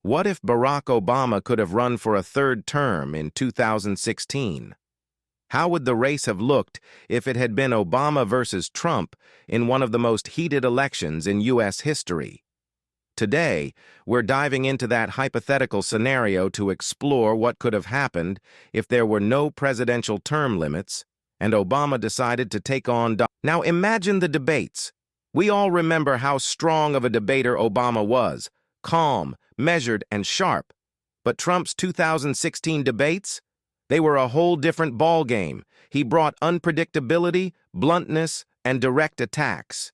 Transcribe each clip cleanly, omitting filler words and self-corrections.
What if Barack Obama could have run for a third term in 2016? How would the race have looked if it had been Obama versus Trump in one of the most heated elections in U.S. history? Today, we're diving into that hypothetical scenario to explore what could have happened if there were no presidential term limits and Obama decided to take on Now imagine the debates. We all remember how strong of a debater Obama was, calm, measured, and sharp. But Trump's 2016 debates? They were a whole different ballgame. He brought unpredictability, bluntness, and direct attacks.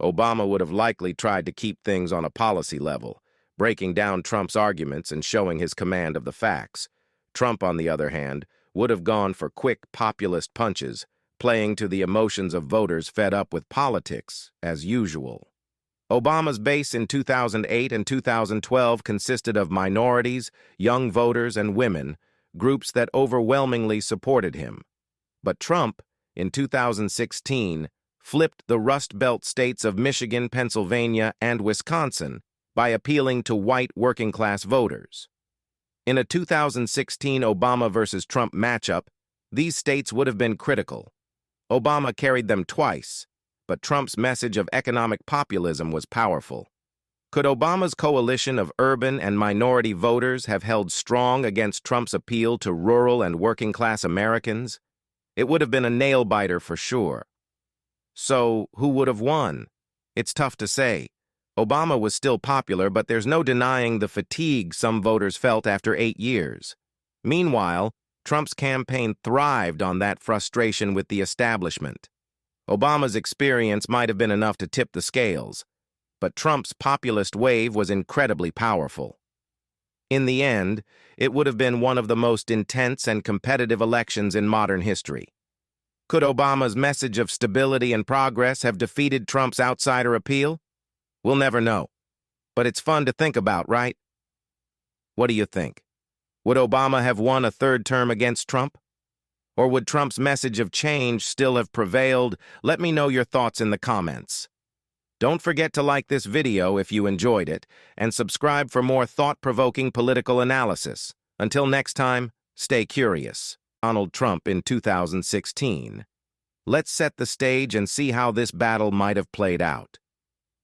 Obama would have likely tried to keep things on a policy level, breaking down Trump's arguments and showing his command of the facts. Trump, on the other hand, would have gone for quick populist punches, playing to the emotions of voters fed up with politics, as usual. Obama's base in 2008 and 2012 consisted of minorities, young voters, and women, groups that overwhelmingly supported him. But Trump, in 2016, flipped the Rust Belt states of Michigan, Pennsylvania, and Wisconsin by appealing to white working-class voters. In a 2016 Obama versus Trump matchup, these states would have been critical. Obama carried them twice, but Trump's message of economic populism was powerful. Could Obama's coalition of urban and minority voters have held strong against Trump's appeal to rural and working-class Americans? It would have been a nail-biter for sure. So, who would have won? It's tough to say. Obama was still popular, but there's no denying the fatigue some voters felt after 8 years. Meanwhile, Trump's campaign thrived on that frustration with the establishment. Obama's experience might have been enough to tip the scales, but Trump's populist wave was incredibly powerful. In the end, it would have been one of the most intense and competitive elections in modern history. Could Obama's message of stability and progress have defeated Trump's outsider appeal? We'll never know. But it's fun to think about, right? What do you think? Would Obama have won a third term against Trump? Or would Trump's message of change still have prevailed? Let me know your thoughts in the comments. Don't forget to like this video if you enjoyed it, and subscribe for more thought-provoking political analysis. Until next time, stay curious. Donald Trump in 2016. Let's set the stage and see how this battle might have played out.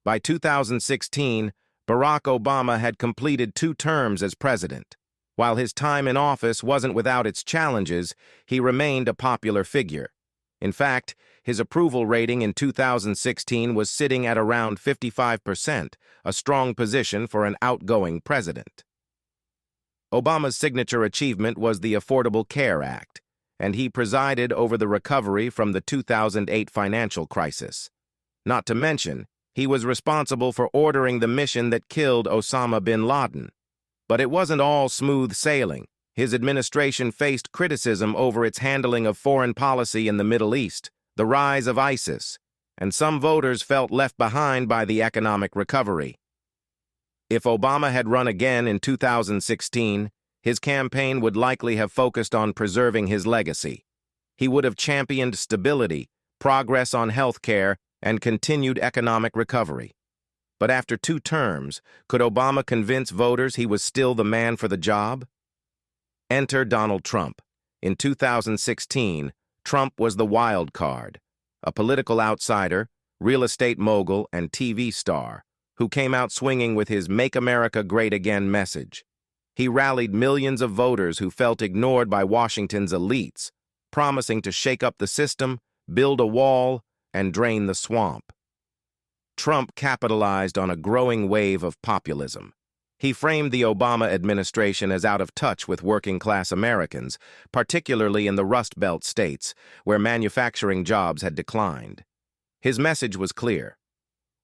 By 2016, Barack Obama had completed 2 terms as president. While his time in office wasn't without its challenges, he remained a popular figure. In fact, his approval rating in 2016 was sitting at around 55%, a strong position for an outgoing president. Obama's signature achievement was the Affordable Care Act, and he presided over the recovery from the 2008 financial crisis. Not to mention, he was responsible for ordering the mission that killed Osama bin Laden. But it wasn't all smooth sailing. His administration faced criticism over its handling of foreign policy in the Middle East, the rise of ISIS, and some voters felt left behind by the economic recovery. If Obama had run again in 2016, his campaign would likely have focused on preserving his legacy. He would have championed stability, progress on health care, and continued economic recovery. But after 2 terms, could Obama convince voters he was still the man for the job? Enter Donald Trump. In 2016, Trump was the wild card, a political outsider, real estate mogul, and TV star, who came out swinging with his Make America Great Again message. He rallied millions of voters who felt ignored by Washington's elites, promising to shake up the system, build a wall, and drain the swamp. Trump capitalized on a growing wave of populism. He framed the Obama administration as out of touch with working-class Americans, particularly in the Rust Belt states, where manufacturing jobs had declined. His message was clear.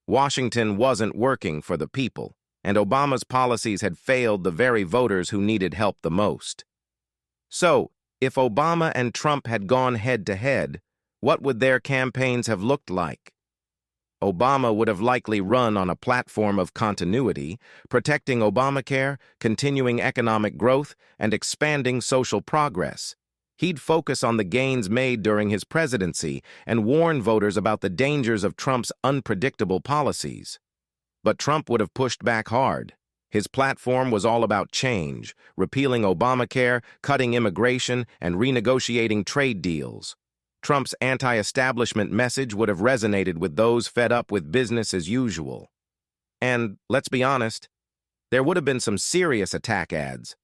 Washington wasn't working for the people, and Obama's policies had failed the very voters who needed help the most. So, if Obama and Trump had gone head-to-head, what would their campaigns have looked like? Obama would have likely run on a platform of continuity, protecting Obamacare, continuing economic growth, and expanding social progress. He'd focus on the gains made during his presidency and warn voters about the dangers of Trump's unpredictable policies. But Trump would have pushed back hard. His platform was all about change, repealing Obamacare, cutting immigration, and renegotiating trade deals. Trump's anti-establishment message would have resonated with those fed up with business as usual. And, let's be honest, there would have been some serious attack ads.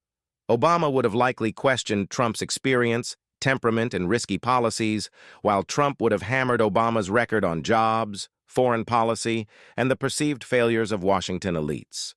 Obama would have likely questioned Trump's experience, temperament, and risky policies, while Trump would have hammered Obama's record on jobs, foreign policy, and the perceived failures of Washington elites.